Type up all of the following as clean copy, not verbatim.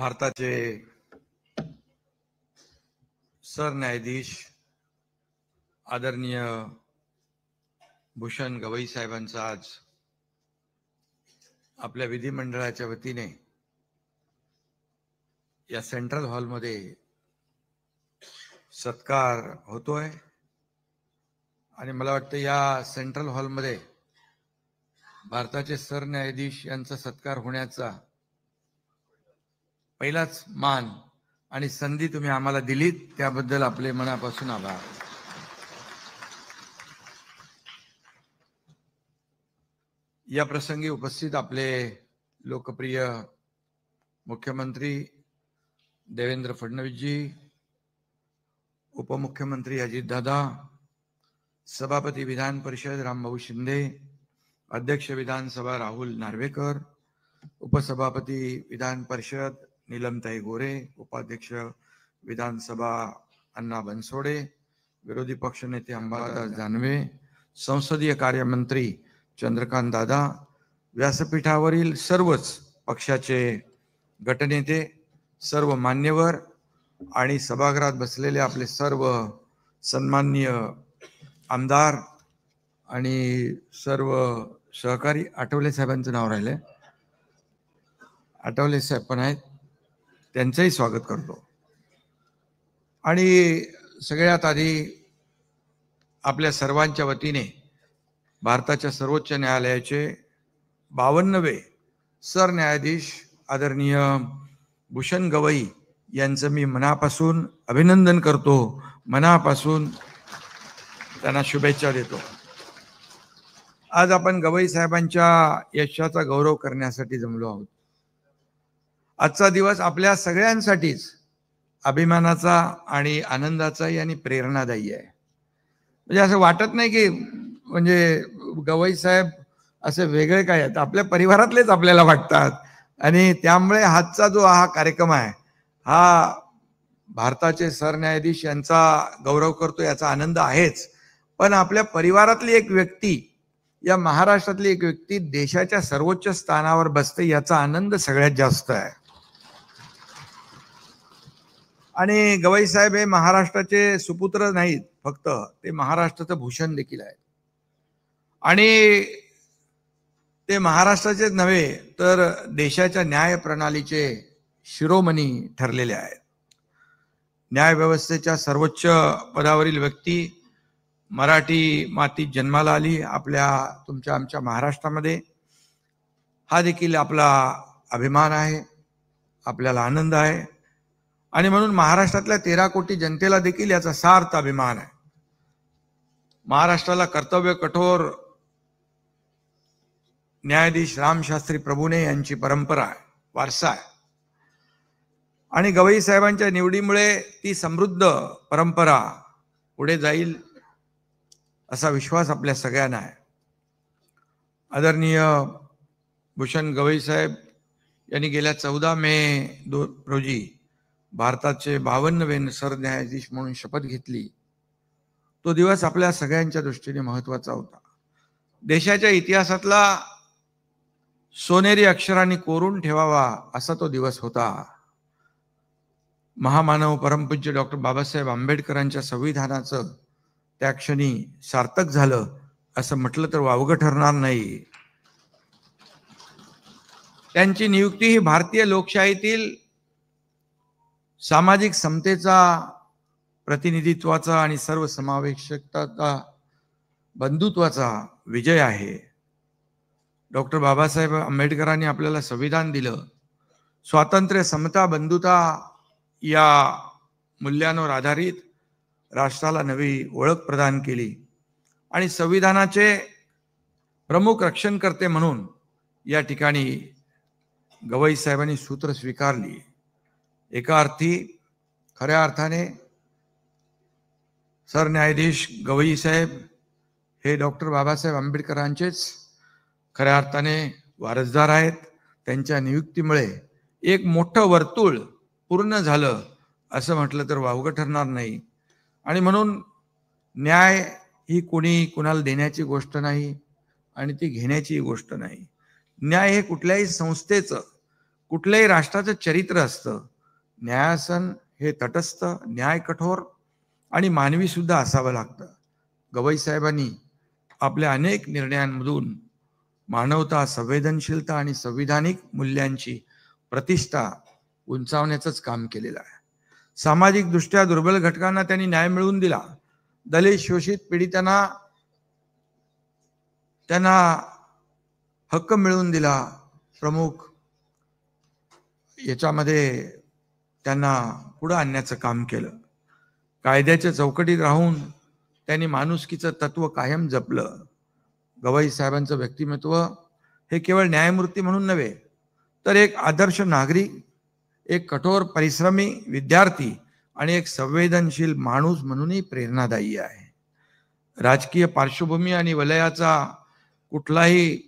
भारताचे सरन्यायाधीश आदरणीय भूषण गवई साहेबांचा आज आपल्या विधिमंडळाच्या वतीने या सेंट्रल हॉलमध्ये सत्कार होतोय आणि मला वाटतं या सेंट्रल हॉलमध्ये भारताचे सरन्यायाधीश यांचा सत्कार होण्याचा पहिलाच मान आणि संधी तुम्ही आम्हाला दिलीत त्याबद्दल आपले मनापासून आभार। या प्रसंगी उपस्थित आपले लोकप्रिय मुख्यमंत्री देवेंद्र फडणवीस जी, उपमुख्यमंत्री अजितदादा, सभापती विधान परिषद रामभाऊ शिंदे, अध्यक्ष विधानसभा राहुल नार्वेकर, उपसभापती विधान परिषद नीलमताई गोरे, उपाध्यक्ष विधानसभा अण्णा बनसोडे, विरोधी पक्षनेते अंबादास दानवे, संसदीय कार्यमंत्री चंद्रकांत दादा, व्यासपीठावरील सर्वच पक्षाचे गटनेते, सर्व मान्यवर आणि सभागृहात बसलेले आपले सर्व सन्माननीय आमदार आणि सर्व सहकारी। आठवले साहेबांचं नाव राहिलंय, आठवले साहेब पण आहेत, त्यांचंही स्वागत करतो। आणि सगळ्यात आधी आपल्या सर्वांच्या वतीने भारताच्या सर्वोच्च न्यायालयाचे 52वे सरन्यायाधीश आदरणीय भूषण गवई यांचं मी मनापासून अभिनंदन करतो, मनापासून त्यांना शुभेच्छा देतो। आज आपण गवई साहेबांच्या यशाचा गौरव करण्यासाठी जमलो आहोत। आजचा दिवस आपल्या सगळ्यांसाठीच अभिमानाचा आणि आनंदाचाही आणि प्रेरणादायी आहे। म्हणजे असं वाटत नाही की म्हणजे गवई साहेब असे वेगळे काय आहेत, आपल्या परिवारातलेच आपल्याला वाटतात। आणि त्यामुळे आजचा जो हा कार्यक्रम आहे हा भारताचे सरन्यायाधीश यांचा गौरव करतो याचा आनंद आहेच, पण आपल्या परिवारातली एक व्यक्ती, या महाराष्ट्रातली एक व्यक्ती देशाच्या सर्वोच्च स्थानावर बसते याचा आनंद सगळ्यात जास्त आहे। आणि गवई साहेब हे महाराष्ट्राचे सुपुत्र नाहीत फक्त, ते महाराष्ट्राचं भूषण देखील आहेत। आणि ते महाराष्ट्राचेच नव्हे तर देशाच्या न्याय प्रणालीचे शिरोमणी ठरलेले आहेत। न्याय व्यवस्थेच्या सर्वोच्च पदावरील व्यक्ती मराठी मातीत जन्माला आली आपल्या तुमच्या आमच्या महाराष्ट्रामध्ये, हा देखील आपला अभिमान आहे, आपल्याला आनंद आहे। आणि म्हणून महाराष्ट्रातल्या 13 कोटी जनतेला देखील याचा सार्थ अभिमान आहे। महाराष्ट्राला कर्तव्य कठोर न्यायाधीश रामशास्त्री प्रभुणे यांची परंपरा आहे, वारसा आहे। आणि गवई साहेबांच्या निवडीमुळे ती समृद्ध परंपरा पुढे जाईल असा विश्वास आपल्या सगळ्यांना आहे। आदरणीय भूषण गवई साहेब यांनी गेल्या 14 मे रोजी भारताचे 52वे सरन्यायाधीश म्हणून शपथ घेतली। तो दिवस आपल्या सगळ्यांच्या दृष्टीने महत्त्वाचा होता। देशाच्या इतिहासातला सोनेरी अक्षरांनी कोरून ठेवावा असा तो दिवस होता। महामानव परमपूज्य डॉक्टर बाबासाहेब आंबेडकरांच्या संविधानाचं त्या क्षणी सार्थक झालं असं म्हटलं तर वावगं ठरणार नाही। त्यांची नियुक्ती ही भारतीय लोकशाहीतील सामाजिक समतेचा, प्रतिनिधित्वाचा आणि सर्वसमावेशकता, बंधुत्वाचा विजय आहे। डॉक्टर बाबासाहेब आंबेडकरांनी आपल्याला संविधान दिलं, स्वातंत्र्य, समता, बंधुता या मूल्यांवर आधारित राष्ट्राला नवी ओळख प्रदान केली आणि संविधानाचे प्रमुख रक्षणकर्ते म्हणून या ठिकाणी गवई साहेबांनी सूत्र स्वीकारली। एका अर्थी खऱ्या अर्थाने सरन्यायाधीश गवई साहेब हे डॉक्टर बाबासाहेब आंबेडकरांचेच खऱ्या अर्थाने वारसदार आहेत। त्यांच्या नियुक्तीमुळे एक मोठं वर्तुळ पूर्ण झालं असं म्हटलं तर वावगं ठरणार नाही। आणि म्हणून न्याय ही कोणी कुणाला देण्याची गोष्ट नाही आणि ती घेण्याची गोष्ट नाही। न्याय हे कुठल्याही संस्थेचं, कुठल्याही राष्ट्राचं चरित्र असतं. न्यायासन हे तटस्थ, न्याय कठोर आणि मानवी सुद्धा असावं लागतं. गवई साहेबांनी आपल्या अनेक निर्णयांमधून मानवता, संवेदनशीलता आणि संविधानिक मूल्यांची प्रतिष्ठा उंचावण्याचंच काम केलेलं आहे. सामाजिक दृष्ट्या दुर्बल घटकांना त्यांनी न्याय मिळवून दिला. दलित, शोषित, पीडितांना त्यांना हक्क मिळवून दिला. प्रमुख याच्यामध्ये त्यांना पुढे आणण्याचं काम केलं. कायद्याच्या चौकटीत राहून त्यांनी माणुसकीचं तत्व कायम जपलं. गवई साहेबांचं व्यक्तिमत्व हे केवळ न्यायमूर्ती म्हणून नव्हे, तर एक आदर्श नागरिक, एक कठोर परिश्रमी विद्यार्थी आणि एक संवेदनशील माणूस म्हणूनही प्रेरणादायी आहे. राजकीय पार्श्वभूमी आणि वलयाचा कुठलाही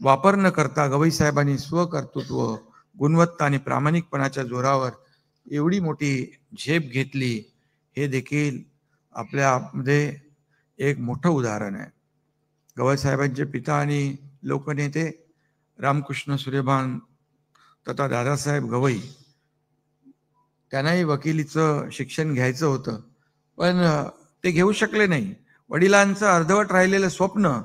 वापर न करता गवई साहेबांनी स्वकर्तृत्व, गुणवत्ता आणि प्रामाणिकपणाच्या जोरावर एवढी मोठी झेप घेतली, हे देखील आपल्यामध्ये एक मोठं उदाहरण आहे. गवई साहेबांचे पिता आणि लोकनेते रामकृष्ण सूर्यभान तथा दादासाहेब गवई, त्यांनाही वकिलीचं शिक्षण घ्यायचं होतं, पण ते घेऊ शकले नाही. वडिलांचं अर्धवट राहिलेलं स्वप्न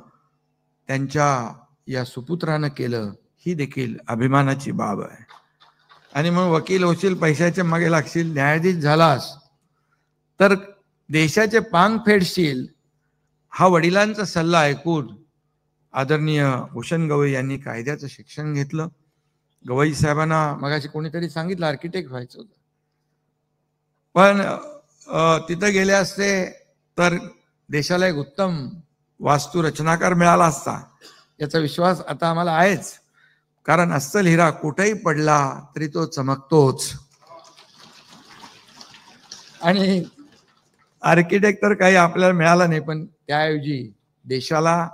त्यांच्या या सुपुत्रानं केलं, ही देखील अभिमानाची बाब आहे. आणि म्हणून वकील होशील, पैशाच्या मागे लागशील, न्यायाधीश झालास तर देशाचे पांग फेडशील, हा वडिलांचा सल्ला ऐकून आदरणीय भूषण गवई यांनी कायद्याचं शिक्षण घेतलं. गवई साहेबांना मगाशी कोणीतरी सांगितलं आर्किटेक्ट व्हायचं होतं, पण तिथं गेले असते तर देशाला एक उत्तम वास्तू रचनाकार मिळाला असता, याचा विश्वास आता आम्हाला आहेच. कारण अस्सल हिरा कुठेही पडला तरी तो चमकतोच. आणि आर्किटेक्ट तर काही आपल्याला मिळाला नाही, पण त्याऐवजी देशाला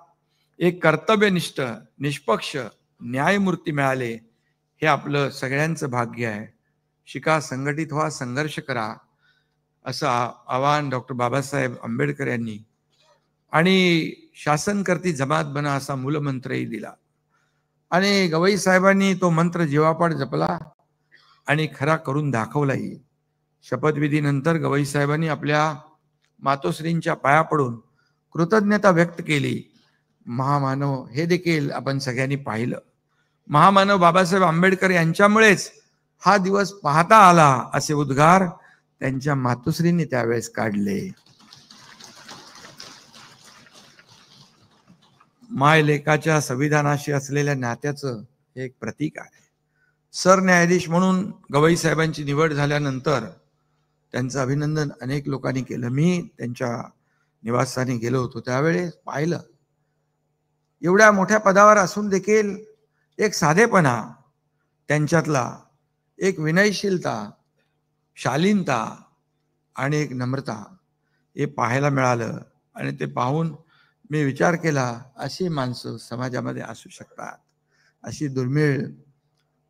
एक कर्तव्यनिष्ठ, निष्पक्ष न्यायमूर्ती मिळाले, हे आपलं सगळ्यांचं भाग्य आहे. शिका, संघटित व्हा, संघर्ष करा, असं आवाहन डॉक्टर बाबासाहेब आंबेडकर यांनी आणि शासन करती जमात बना असा मूलमंत्रही दिला. आणि गवई साहेबांनी तो मंत्र जीवापाड जपला आणि खरा करून दाखवलाही. शपथविधीनंतर गवई साहेबांनी आपल्या मातोश्रींच्या पाया पडून कृतज्ञता व्यक्त केली. महामानव हे देखील आपण सगळ्यांनी पाहिलं. महामानव बाबासाहेब आंबेडकर यांच्यामुळेच हा दिवस पाहता आला, असे उद्गार त्यांच्या मातोश्रींनी त्यावेळेस काढले. माय लेकाच्या संविधानाशी असलेल्या नात्याचं हे एक प्रतीक आहे. सरन्यायाधीश म्हणून गवई साहेबांची निवड झाल्यानंतर त्यांचं अभिनंदन अनेक लोकांनी केलं. मी त्यांच्या निवासस्थानी गेलो होतो, त्यावेळेस पाहिलं, एवढ्या मोठ्या पदावर असून देखील एक साधेपणा त्यांच्यातला, एक विनयशीलता, शालीनता आणि एक नम्रता हे पाहायला मिळालं. आणि ते पाहून मी विचार केला, अशी माणसं समाजामध्ये असू शकतात, अशी दुर्मिळ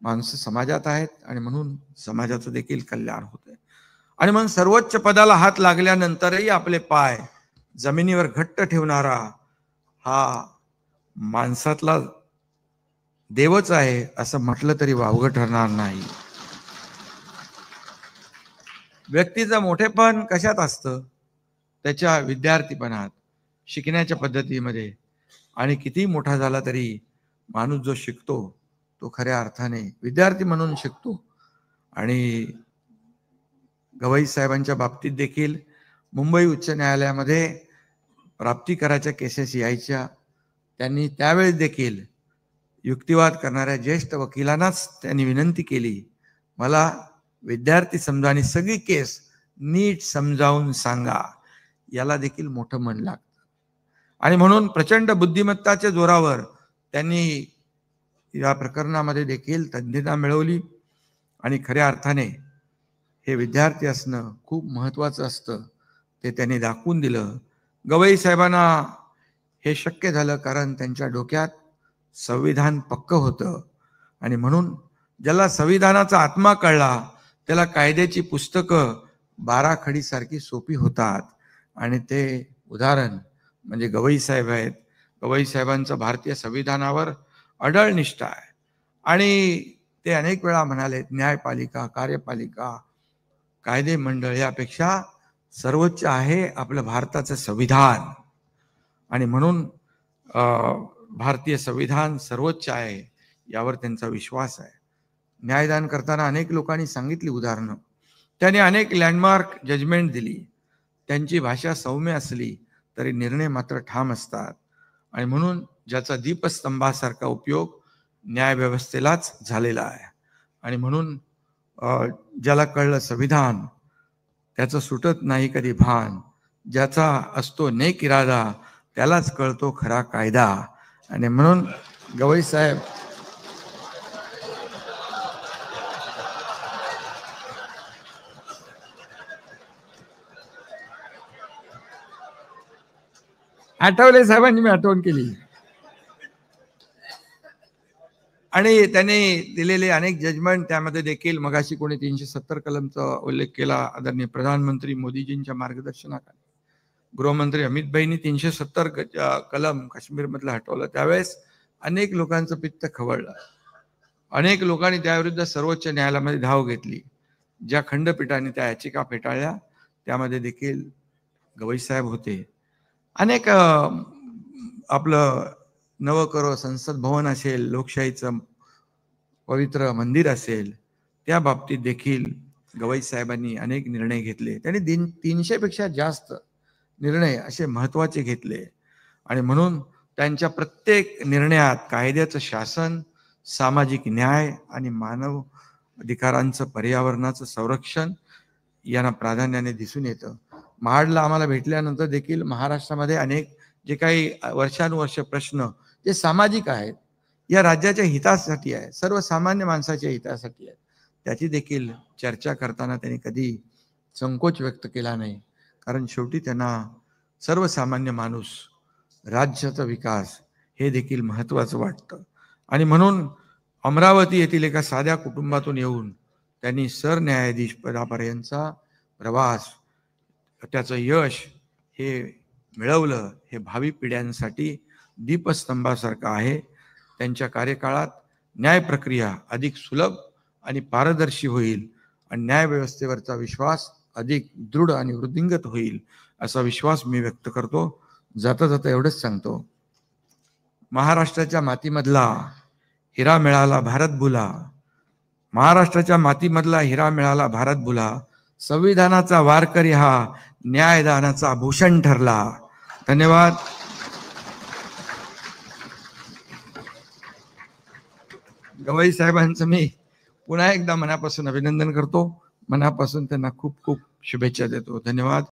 माणसं समाजात आहेत, आणि म्हणून समाजाचं देखील कल्याण होतंय. आणि मग सर्वोच्च पदाला हात लागल्यानंतरही आपले पाय जमिनीवर घट्ट ठेवणारा हा माणसातला देवच आहे, असं म्हटलं तरी वावगं ठरणार नाही. व्यक्तीचं मोठेपण कशात असतं? त्याच्या विद्यार्थीपणात, शिकण्याच्या पद्धतीमध्ये. आणि किती मोठा झाला तरी माणूस जो शिकतो तो खऱ्या अर्थाने विद्यार्थी म्हणून शिकतो. आणि गवई साहेबांच्या बाबतीत देखील मुंबई उच्च न्यायालयामध्ये प्राप्तिकराच्या केसेस यायच्या. त्यांनी त्यावेळेस देखील युक्तिवाद करणाऱ्या ज्येष्ठ वकिलांनाच त्यांनी विनंती केली, मला विद्यार्थी समजा आणि सगळी केस नीट समजावून सांगा. याला देखील मोठं मन लागतं. आणि म्हणून प्रचंड बुद्धिमत्ताच्या जोरावर त्यांनी या प्रकरणामध्ये देखील तज्ञता मिळवली. आणि खऱ्या अर्थाने हे विद्यार्थी असणं खूप महत्त्वाचं असतं, ते त्यांनी दाखवून दिलं. गवई साहेबांना हे शक्य झालं कारण त्यांच्या डोक्यात संविधान पक्क होतं. आणि म्हणून ज्याला संविधानाचा आत्मा कळला त्याला कायद्याची पुस्तकं बाराखडीसारखी सोपी होतात. आणि ते उदाहरण म्हणजे गवई साहेब आहेत. गवई साहेबांचं भारतीय संविधानावर अढळ निष्ठा आहे. आणि ते अनेक वेळा म्हणाले, न्यायपालिका, कार्यपालिका, कायदे मंडळ यापेक्षा सर्वोच्च आहे आपलं भारताचं संविधान. आणि म्हणून भारतीय संविधान सर्वोच्च आहे यावर त्यांचा विश्वास आहे. न्यायदान करताना अनेक लोकांनी सांगितली उदाहरणं. त्यांनी अनेक लँडमार्क जजमेंट दिली. त्यांची भाषा सौम्य असली तरी निर्णय मात्र ठाम असतात. आणि म्हणून ज्याचा दीपस्तंभासारखा उपयोग न्यायव्यवस्थेलाच झालेला आहे. आणि म्हणून ज्याला कळलं संविधान त्याचं सुटत नाही कधी भान. ज्याचा असतो नेक इरादा त्यालाच कळतो खरा कायदा. आणि म्हणून गवई साहेब आठवले साहेबांनी मी आठवण केली. आणि त्यांनी दिलेले अनेक जजमेंट, त्यामध्ये देखील मगाशी कोणी 370 कलमचा उल्लेख केला. आदरणीय प्रधानमंत्री मोदीजींच्या मार्गदर्शनाखाली गृहमंत्री अमित भाईंनी 370 कलम काश्मीरमधलं हटवलं. त्यावेळेस अनेक लोकांचं पित्त खवळलं. अनेक लोकांनी त्याविरुद्ध सर्वोच्च न्यायालयामध्ये धाव घेतली. ज्या खंडपीठाने त्या याचिका फेटाळल्या त्यामध्ये देखील गवई साहेब होते. अनेक आपलं नवकरो संसद भवन असेल, लोकशाहीचं पवित्र मंदिर असेल, त्या बाबतीत देखील गवई साहेबांनी अनेक निर्णय घेतले. त्यांनी 300 पेक्षा जास्त निर्णय असे महत्त्वाचे घेतले. आणि म्हणून त्यांच्या प्रत्येक निर्णयात कायद्याचं शासन, सामाजिक न्याय आणि मानव अधिकारांचं, पर्यावरणाचं संरक्षण यांना प्राधान्याने दिसून येतं. महाडला आम्हाला भेटल्यानंतर देखील महाराष्ट्रामध्ये अनेक जे काही वर्षानुवर्ष प्रश्न जे सामाजिक आहेत, या राज्याच्या हितासाठी आहे, सर्वसामान्य माणसाच्या हितासाठी आहे, त्याची देखील चर्चा करताना त्यांनी कधी संकोच व्यक्त केला नाही. कारण शेवटी त्यांना सर्वसामान्य माणूस, राज्याचा विकास हे देखील महत्त्वाचं वाटतं. आणि म्हणून अमरावती येथील एका साध्या कुटुंबातून येऊन त्यांनी सरन्यायाधीश पदापर्यंतचा प्रवास, त्याचं यश हे मिळवलं. हे भावी पिढ्यांसाठी दीपस्तंभासारखं आहे. त्यांच्या कार्यकाळात न्याय प्रक्रिया अधिक सुलभ आणि पारदर्शी होईल आणि न्यायव्यवस्थेवरचा विश्वास अधिक दृढ आणि वृद्धिंगत होईल असा विश्वास मी व्यक्त करतो. जाता जाता एवढंच सांगतो, महाराष्ट्राच्या मातीमधला हिरा मिळाला भारत भुला, महाराष्ट्राच्या मातीमधला हिरा मिळाला भारत भुला, संविधानाचा वारकरी हा न्यायदानाचा भूषण ठरला. धन्यवाद. गवई साहेबांचं मी पुन्हा एकदा मनापासून अभिनंदन करतो. मनापासून त्यांना खूप खूप शुभेच्छा देतो. धन्यवाद.